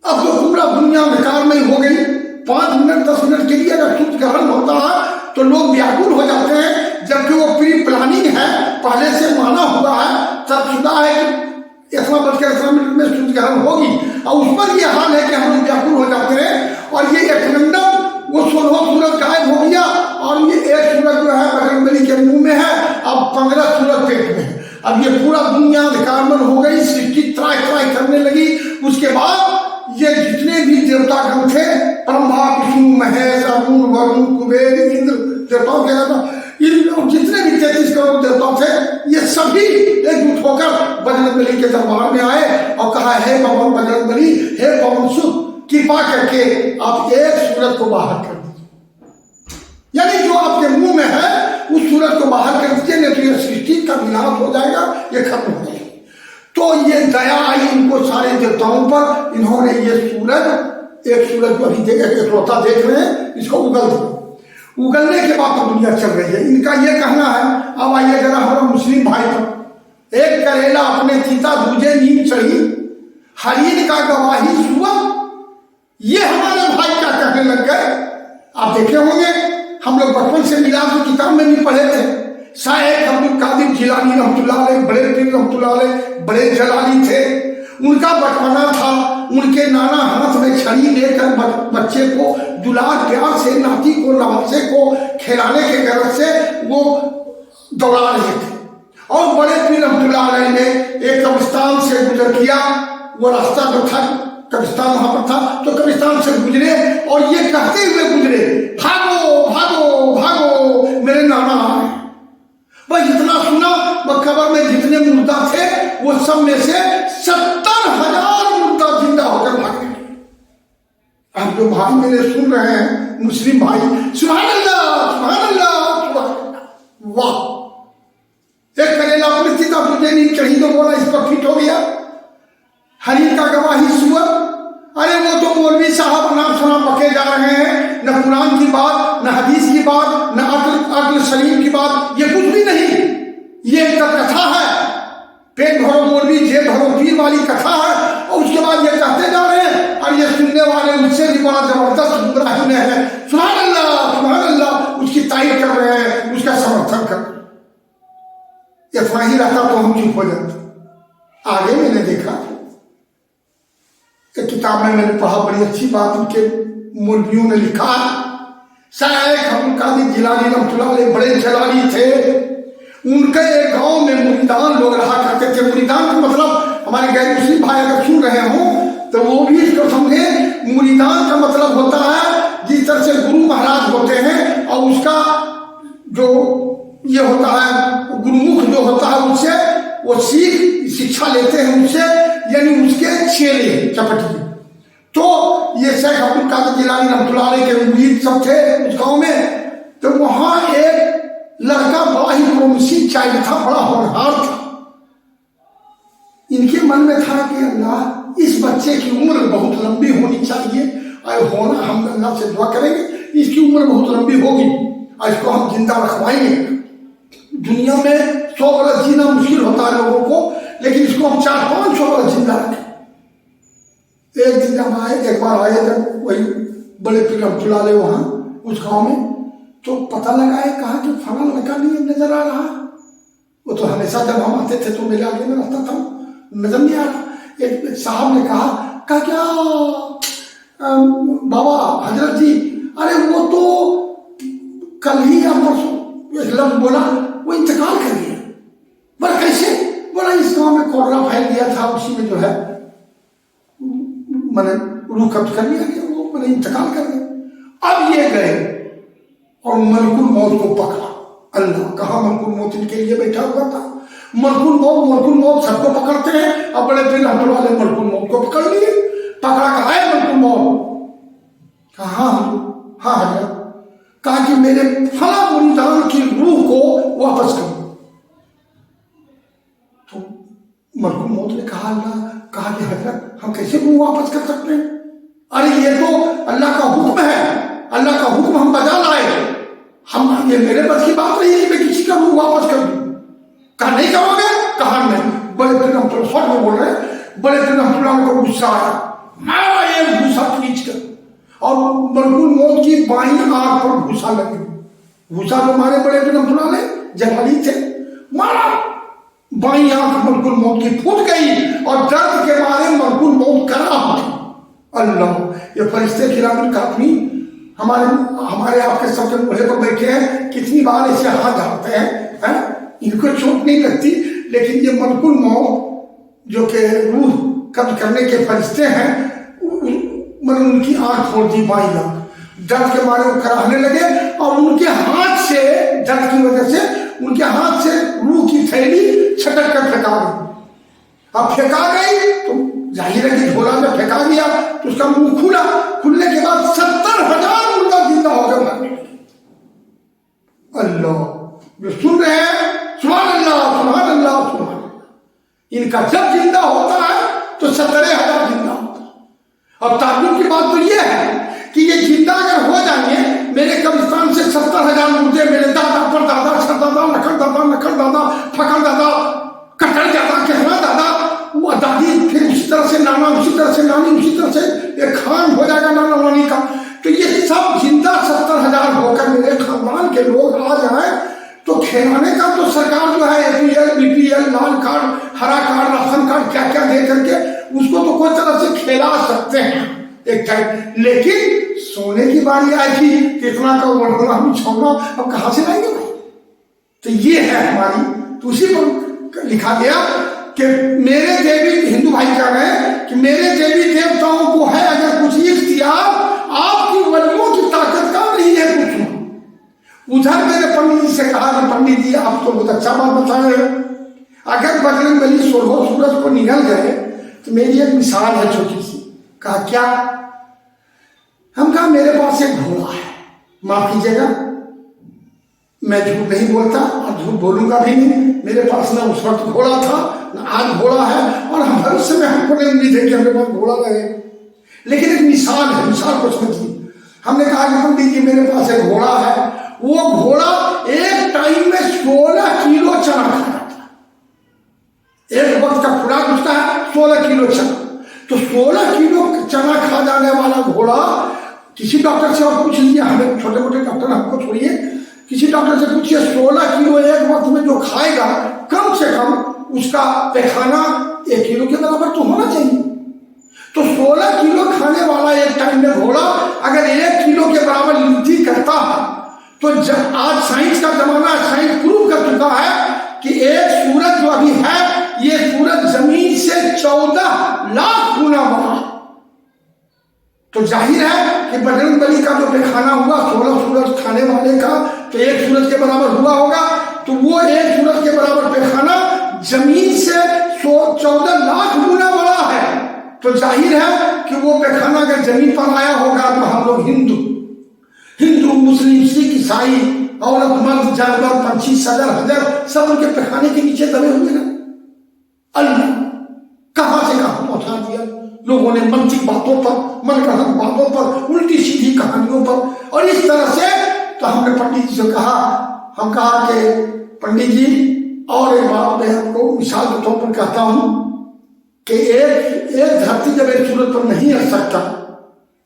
अब तो पूरा दुनिया अंधकार में हो गई। 5 मिनट 10 मिनट के लिए अगर सूर्य ग्रहण होता है तो लोग व्याकुल हो जाते हैं, जबकि वो प्री प्लानिंग है, पहले से माना हुआ है, तयशुदा है कि इतना बजकर इतना मिनट में सूर्य ग्रहण होगी, और उस पर यह हाल है कि हम लोग व्याकुल हो जाते हैं। और ये एक रंडम वो 16 सूरज गायब हो गया और ये एक सूरज जो है बजरंग बली के मुंह में है, अब 15 सूरज पेट में है। अब ये पूरा दुनिया अंधकारमय हो गई, सृष्टि त्राय त्राय करने लगी। उसके बाद ये जितने भी देवतागण थे, ब्रह्मा विष्णु महेश अरुण वरुण कुबेर इंद्र देवताओं के अलावा इन जितने भी 33 करोड़ देवता थे, ये सभी एकजुट होकर बजरंग बली के दरबार में आए और कहा, हे भगवान बजरंग बली, हे पवन सुत, कृपा करके आप एक सूरज को बाहर कर दीजिए, यानी जो आपके मुंह में है उस सूरज को बाहर कर दीजिए, नहीं तो ये सृष्टि का विनाश हो जाएगा, ये खत्म हो जाएगा। तो ये दया आई इनको सारे देवताओं पर। इन्होंने ये सूरज, एक सूरज जो अभी इकलौता देख रहे हैं, इसको उगल दिया। उगलने के बाद तो दुनिया चल रही है। इनका ये कहना है, अब आइए जरा हमारा मुस्लिम भाई पर, एक करेला अपने चिता दूजे नींद चढ़ी, हरीन का गवाही सुबह, ये हमारे भाई क्या कहने लग गए। आप देखे होंगे, हम लोग बचपन से मिलाद की किताब में भी पढ़े थे। शायद अब्दुल कादिर जिलानी रहमतुल्लाह अलैह, बड़े पीर रहमतुल्लाह अलैह, बड़े जलाली थे। उनका बचपना था, उनके नाना हाथ में छड़ी लेकर बच्चे को दुलार प्यार से, नाती को, नवासे को खिलाने के गरज से वो दौड़ा रहे थे। और बड़े पीर रहमतुल्लाह अलैह ने एक कब्रिस्तान से गुजर किया। वो रास्ता जो था, कब्रिस्तान वहां पर था, तो कब्रिस्तान से गुजरे और ये कहते हुए गुजरे, भागो भागो भागो मेरे नाना आ रहे। वह जितना सुना, वह कब्र में जितने मुर्दा थे वो सब में से 70,000 मुर्दा जिंदा होकर भागे। आप जो भाई मेरे सुन रहे हैं मुस्लिम भाई, सुभान अल्लाह सुभान अल्लाह सुभान अल्लाह। वाह, एक करेला मृत्यु का तुझे नहीं चढ़ी तो बोला इस पर फिट हो गया। हरीर का गवाही सुअर, अरे वो तो मौलवी साहब नाम सुना पके जा रहे हैं, न कुरान की बात, न हदीस की बात, न अक्ल सलीम की बात, ये कुछ भी नहीं। ये एक कथा है, पेट भरो मौलवी जेब भरो पीर वाली कथा है। और उसके बाद ये कहते जा रहे हैं और ये सुनने वाले उनसे भी बड़ा जबरदस्त गुमराही में है। सुभान अल्लाह उसकी तारीफ कर रहे हैं, उसका समर्थन कर रहे हैं। इतना ही रहता तो हम चुप हो जाते। आगे मैंने देखा एक किताब में मैंने पढ़ा, बड़ी अच्छी बात उनके मौलवियों ने लिखा। शायद अब्दुल कादिर जिलानी रहमतुल्लाह अलैह बड़े जलाली थे। उनके एक गांव में मुरीदान लोग रहा करते थे। मुरीदान का मतलब हमारे गैर मुस्लिम भाई अगर सुन रहे हो तो वो भी इसको समझे। मुरीदान का मतलब होता है जिस तरह से गुरु महाराज होते हैं और उसका जो ये होता है गुरुमुख जो होता है उससे वो शिक्षा लेते हैं उनसे, यानी उसके चेले चपटी। तो ये शेख अब्दुल कादिर जिलानी रहमतुल्लाह अलैह के मुरीद सब थे उस गांव में। तो वहां एक लड़का बड़ा ही प्रोमिसिंग चाइल्ड था, बड़ा होनहार था। इनके मन में था कि अल्लाह इस बच्चे की उम्र बहुत लंबी होनी चाहिए और होना, हम अल्लाह से दुआ करेंगे इसकी उम्र बहुत लंबी होगी और इसको हम जिंदा रखवाएंगे। दुनिया में 100 बरस जीना मुश्किल होता है लोगों को, लेकिन इसको हम 400-500 बरस जिंदा रखें। एक दिन जब आए, एक बार आए जब वही बड़े पीर रहमतुल्लाह अलैह वहाँ उस गाँव में, तो पता लगाए कहा कि फला लड़का नहीं नजर आ रहा। वो तो हमेशा जब हम आते थे तो मेरे आगे में रहता था, नजर नहीं आ रहा। एक साहब ने कहा क्या बाबा हजरत जी, अरे वो तो कल ही या परसों एक लफ्ज बोला वो इंतकाल कर गया। बोला कैसे? बोला इस गांव में कोरोना फैल गया था, उसी में जो है मैंने रूह कब्ज कर लिया गया, वो मैंने इंतकाल कर गया। अब ये गए और मलकुल मौत को पकड़ा। अल्लाह, कहा मलकुल मौत इनके लिए बैठा हुआ था। मलकुल मौत सबको पकड़ते हैं। अब बड़े पीर रहमतुल्लाह अलैह मलकुल मौत को पकड़ लिए। पकड़ा कहा है मलकुल मौत? कहा हाँ हजरत। कहा कि मेरे फला मुरीदान की रूह को वापस करो। तो मलकुल मौत ने कहा अल्लाह, कहा कि हजरत हम कैसे रूह वापस कर सकते हैं? अरे ये तो अल्लाह का हुक्म है, अल्लाह का हुक्म हम बजा लाए। हम ये मेरे बस की बात नहीं है कि मैं किसी का रूह वापस कर दूं। कहा नहीं करोगे? कहा नहीं। बड़े पीर रहमतुल्लाह में बोल रहे हैं, बड़े पीर रहमतुल्लाह को गुस्सा आया, मारा एक घूसा खींच कर, और मलकुल मौत की बाईं आंख पर घूसा लगी। घूसा जो मारे बड़े पीर रहमतुल्लाह अलैह जलाली थे, मारा, बाईं आंख मलकुल मौत की फूट गई और दर्द के मारे मलकुल मौत करा उठी। अल्लाह, ये फरिश्ते किराम कातमीन हमारे आपके सबके मुँहे पर बैठे हैं, कितनी बार ऐसे हाथ डालते हैं, इनको चोट नहीं लगती, लेकिन ये मलकुल मौत जो कि रूह कब्ज करने के फरिश्ते हैं, मतलब उनकी आंख फोड़ दी, बाईं आंख। दर्द के मारे वो कराहने लगे और उनके हाथ से, दर्द की वजह से उनके हाथ से रूह की थैली छटक कर फेंका गई। अब फेंका गई तो जाहिर है कि झोला में फेंका दिया तो उसका मुंह खुला। खुलने के बाद 70,000 मुर्दा जिंदा हो गए मरने। अल्लाह, जो सुन रहे हैं सुभान अल्लाह सुभान अल्लाह सुभान अल्लाह। इनका जब जिंदा होता है तो 70,000 जिंदा होता है। और ताज्जुब की बात तो ये है कि ये जिंदा अगर हो जाएंगे, मेरे कब्रिस्तान से 70,000 मुर्दे, मेरे दादा पर दादा, छरदादा, नखर दादा, फकर दादा, कटर दादा, कहना दादा, वो दादी, फिर उसी तरह से नाना, उसी तरह से नानी, उसी तरह से एक खान हो जाएगा नाना नानी का। तो ये सब जिंदा 70,000 होकर मेरे खानदान के लोग आ जाए तो खिलाने का तो सरकार जो है APL, BPL, लाल कार्ड, हरा कार्ड, राशन कार्ड, क्या क्या दे करके उसको तो कोई तरह से खिला सकते हैं एक टाइम। लेकिन सोने की बारी आई थी, कितना का बढ़ना हम छोड़ना, अब कहाँ से लाएंगे भाई? तो ये है हमारी, तो उसी पर लिखा गया कि मेरे देवी, हिंदू भाई कह रहे हैं कि मेरे देवी देवताओं को है अगर कुछ इख्तियार, आपकी वलियों की ताकत का नहीं है कुछ। उधर मेरे पंडित जी से कहा कि पंडित जी आप तो बहुत अच्छा बात बताए हैं, اگر بجرنگ بلی 16 سورج کو نگل گئے تو میری ایک مثال ہے چھوٹی سی. کہا کیا؟ ہم کہا میرے پاس ایک گھوڑا ہے. معاف کیجیے گا میں جھوٹ نہیں بولتا اور جھوٹ بولوں گا بھی نہیں. میرے پاس نہ اس وقت گھوڑا تھا نہ آج گھوڑا ہے، اور بھروسے میں ہم کو نہیں امید ہے کہ ہمارے پاس گھوڑا رہے. لیکن ایک مثال ہے، مثال کو سمجھیے. ہم نے کہا کہ پنڈت جی میرے پاس ایک گھوڑا ہے. وہ گھوڑا ایک ٹائم میں 16 کلو چنا کھاتا تھا. ایک وقت کا خوراک اس کا ہے 16 کلو چنا. تو 16 کلو چنا کھا جانے والا گھوڑا، کسی ڈاکٹر سے اور پوچھ لیجیے، ہمیں چھوٹے موٹے ڈاکٹر ہم کو چھوڑیے، کسی ڈاکٹر سے پوچھیے 16 کلو ایک وقت میں جو کھائے گا، کم سے کم اس کا پیخانہ 1 کلو کے برابر تو ہونا چاہیے. تو 16 کلو کھانے والا ایک ٹائم میں گھوڑا اگر 1 کلو کے برابر لفٹی کرتا ہے، تو جب آج سائنس کا زمانہ ہے، سائنس پروو کر چکا ہے کہ ایک سورج جو ابھی ہے، یہ سورج زمین سے 14 لاکھ گنا بڑا. تو ظاہر ہے کہ بجرنگ بلی کا جو پیخانہ ہوا 16 سورج کھانے والے کا تو 1 سورج کے برابر ہوا ہوگا. تو وہ 1 سورج کے برابر پیخانہ زمین سے 14 لاکھ گنا بڑا ہے. تو ظاہر ہے کہ وہ پیخانہ اگر زمین پر آیا ہوگا تو ہم لوگ ہندو مسلم سکھ عیسائی عورت مرد جانور پنچھی سجر حجر سب ان کے پیخانے کے نیچے دبے ہوئے نا. اللہ کہاں سے کہاں پہنچا دیا لوگوں نے، منطق باتوں پر، من گھڑت باتوں پر، الٹی سیدھی کہانیوں پر. اور اس طرح سے تو ہم نے پنڈت جی سے کہا، ہم کہا کہ پنڈت جی اور ایک بات میں آپ کو مثال کے طور پر کہتا ہوں کہ ایک دھرتی جب ایک سورج پر نہیں رہ سکتا،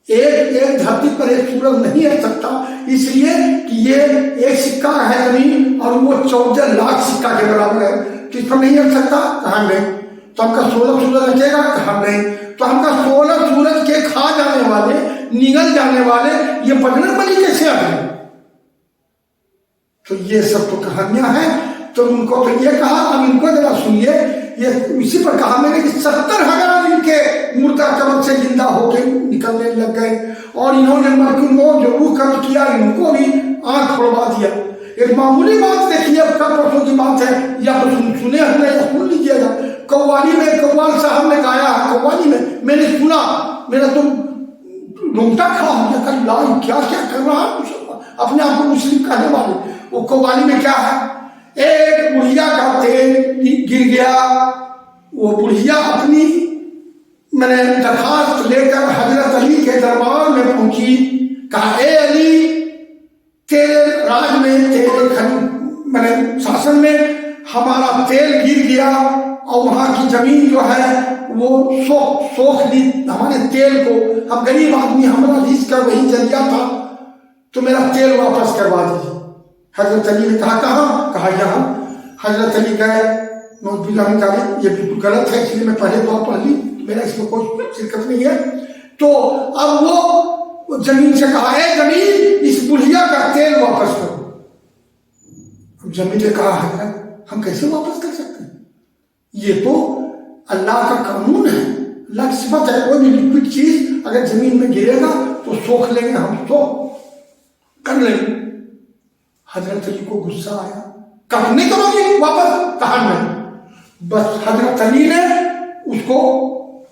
ایک دھرتی پر ایک سورج نہیں رہ سکتا، اس لیے کہ یہ ایک سکہ ہے زمین اور وہ 14 لاکھ سکہ کے برابر ہے. تو اس پر نہیں رہ سکتا، کہاں نہیں. تو ہم کا 16 سورج رکھے گا، کہاں نہیں. تو ہم کا 16 سورج کے کھا جانے والے، نگل جانے والے یہ بجرنگ بلی کیسے آ گئے؟ تو یہ سب تو کہانیاں ہیں. تو ان کو پھر یہ کہا، اب ان کو ذرا سنیے، یہ اسی پر کہا میں نے کہ 70,000 ان کے مردہ قبر سے زندہ ہو کے نکلنے لگ گئے، اور انہوں نے مرکوموں جو روح قبض کیا ان کو بھی آنکھ کھلوا دیا. ایک معمولی بات دیکھیے، اب کل پرسوں کی بات ہے، یا سنے ہمیں یا سن لیجیے گا. قوالی میں قوال صاحب نے گایا ہے، قوالی میں نے سنا، میرا تو رونگٹا کھڑا ہو گیا. اللہ کیا کیا کر رہا ہے اپنے آپ کو مسلم کہنے والے. وہ قوالی میں کیا ہے، ایک بڑھیا کا تیل گر گیا. وہ بڑھیا اپنی میں نے درخواست لے کر حضرت علی کے دربار میں پہنچی. کہا اے علی، تیرے راج میں، تیرے میں نے شاسن میں ہمارا تیل گر گیا، اور وہاں کی زمین جو ہے وہ سوکھ لی ہمارے تیل کو. ہم غریب آدمی، ہمارا رزق کا وہی ذریعہ تھا، تو میرا تیل واپس کروا دیجیے. حضرت علی نے کہا کہاں؟ کہا یہاں. حضرت علی گئے، نوز باللہ من ذالک، یہ بالکل غلط ہے، اس لیے میں پہلے دعا پڑھ لی، میرا اس میں کوئی شرکت نہیں ہے. تو اب وہ زمین سے کہا اے زمین، اس بڑھیا کا تیل واپس کرو. اب زمین نے کہا حضرت ہم کیسے واپس کر سکتے ہیں؟ یہ تو اللہ کا قانون ہے، اللہ کی صفت ہے. کوئی بھی لکوڈ چیز اگر زمین میں گرے گا تو سوکھ لیں گے، ہم تو کر لیں گے. حضرت علی کو غصہ آیا، کہا نہیں کرو گی واپس؟ کہا نہیں. بس حضرت علی نے اس کو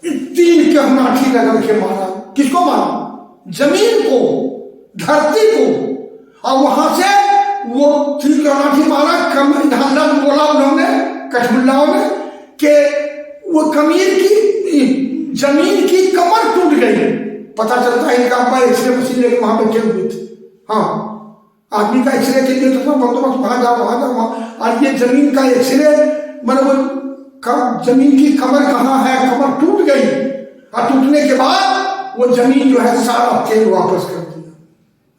3 کے لاٹھی لگا کے مارا. کس کو مارا؟ زمین کو، دھرتی کو. اور وہاں سے وہ 3 کے لاٹھی مارا. لفظ بولا انہوں نے، کشم اللہ نے، کہ وہ کمیر کی زمین کی کمر ٹوٹ گئی. پتا چلتا ہے ان کا ابا ایکس رے مشین لے کے وہاں بیٹھے ہوئے تھے. ہاں، آدمی کا ایکس رے کے لیے تو بندوبست وہاں جاؤ وہاں جاؤ وہاں. اور یہ زمین کا ایکس رے، مطلب زمین کی کمر کہاں ہے، کمر ٹوٹ گئی. اور ٹوٹنے کے بعد وہ زمین جو ہے سارا تیل واپس کر دیا.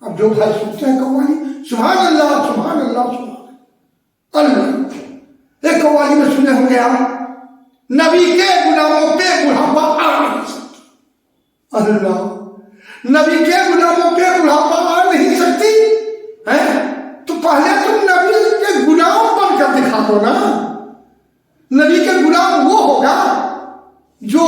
اب جو بھائی سنتے ہیں قوالی، سبحان اللہ سبحان اللہ سبحان اللہ. ایک قوالی میں سنے ہوں گے آپ، نبی کے غلاموں پہ بڑھاپا آ نہیں سکتی. اللہ، نبی کے غلاموں پہ بڑھاپا آ نہیں سکتی ہے. تو پہلے تم نبی کے غلام بن کر دکھا دو نا. نبی کے غلام وہ ہوگا جو،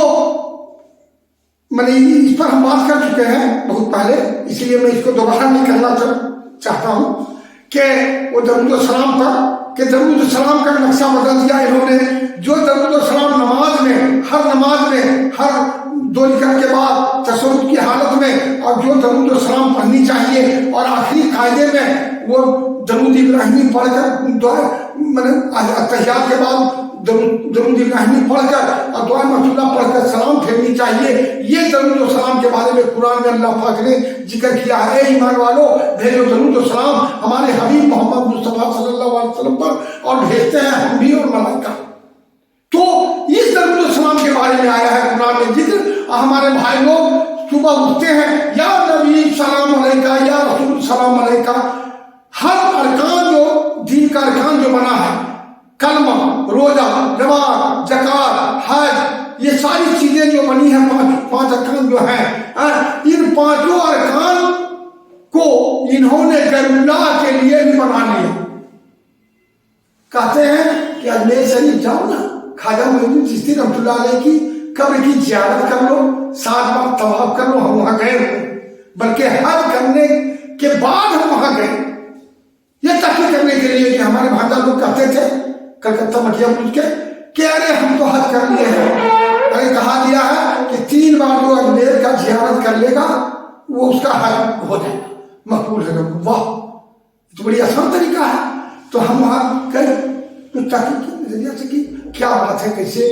میں نے اس پر ہم بات کر چکے ہیں بہت پہلے، اس لیے میں اس کو دوبارہ نہیں کرنا چاہتا ہوں، کہ وہ درود و سلام پر کہ दरूद सलाम का नक्शा बदल दिया इन्होंने। जो दरूद सलाम नमाज में, हर नमाज में, हर दो रकात के बाद तशहुद की हालत में, और जो दरूद सलाम पढ़नी चाहिए और आखिरी कायदे में वो दरूद इब्राहिमी पढ़कर तहियात के बाद दरूद इब्राहिमी पढ़कर और दुआ मसल्ला पढ़कर सलाम फेरनी चाहिए। ये दरूद और सलाम के बारे में कुरान में अल्लाह पाक ने जिक्र किया है। ईमान वालों, भेजो दरूद और सलाम हमारे हबीब मोहम्मद मुस्तफा सल्लल्लाहु अलैहि वसल्लम पर, और भेजते हैं हम भी और मलाइका। तो इस दरूद और सलाम के बारे में आया है कुरान में जिक्र। हमारे भाई लोग सुबह उठते हैं, या नबी सलाम अलैका, या रसूल सलाम अलैका। हर अरकान जो दीन का अरकान जो बना है, कलमा, रोजा, नमाज, ज़कात, हज, ये सारी चीजें जो बनी हैं, पांच अरकान जो हैं, इन पांचों अरकान को इन्होंने गैरुल्लाह के लिए भी बना लिया। कहते हैं कि अजमेर शरीफ जाओ ना, ख्वाजा मोइनुद्दीन चिश्ती रहमतुल्लाह अलैह की कब्र की जियारत कर लो, 7 बार तवाफ कर लो। हम वहां गए, बल्कि हज करने के बाद हम वहां गए, ये ताकीद करने के लिए कि हमारे भांजा लोग कहते थे कलकत्ता मटिया पुलिस के कि अरे हम तो हज कर लिए हैं। अरे कहा दिया है कि 3 बार जो अजमेर का जियारत कर लेगा वो उसका हज हो जाएगा, मकबूल है। वाह, तो बड़ी आसान तरीका है। तो हम वहाँ गए, कुछ ताकीद के नजरिए से कि क्या बात है, कैसे।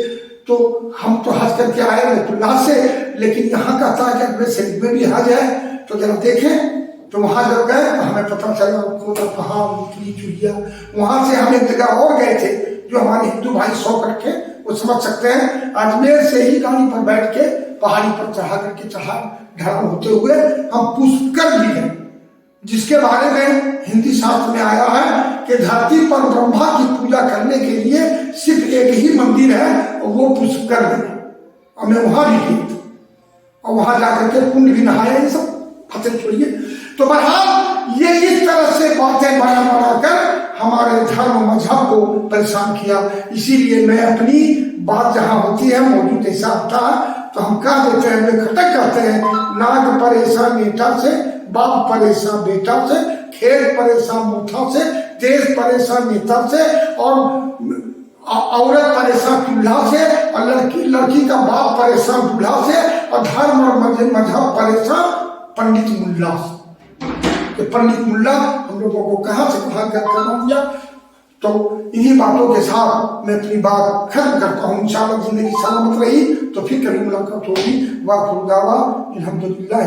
तो हम तो हज करके आए बैतुल्लाह से, लेकिन यहाँ का था कि अजमेर शरीफ में भी हज है, तो जरा देखें। तो वहां जब गए तो हमें पता चला खोदा पहाड़, उतरी चुहिया। वहां से हम एक जगह और गए थे, जो हमारे हिंदू भाई शौक रखे वो समझ सकते हैं। अजमेर से ही गाड़ी पर बैठ के पहाड़ी पर चढ़ा करके ढलान होते हुए हम पुष्कर भी गए, जिसके बारे में हिंदी शास्त्र में आया है कि धरती पर ब्रह्मा की पूजा करने के लिए सिर्फ एक ही मंदिर है, और वो पुष्कर है। और मैं वहां भी गई और वहां जाकर के कुंड भी नहाया। ये सब बातें छोड़िए। तो बहरहाल ये इस तरह से बातें बना कर हमारे धर्म मजहब को परेशान किया। इसीलिए मैं अपनी बात जहाँ होती है, मौजूद ऐसा आता है तो हम कह देते हैं, हम खटक करते हैं, नाग परेशान नेता से, बाप परेशान बेटा से, खेत परेशान मोथा से, देश परेशान नेता से, और औरत परेशान दूल्हा से, और लड़की का बाप परेशान दूल्हा से, और धर्म और मजहब परेशान पंडित मुल्ला से। तो पंडित मुल्ला हम लोगों को कहाँ से कहाँ करना दिया। तो इन्हीं बातों के साथ मैं अपनी बात खत्म करता हूँ। इंशाअल्लाह जिंदगी सलामत रही तो फिर कभी मुलाकात होगी। वाह खुदा अल्हम्दुलिल्लाह।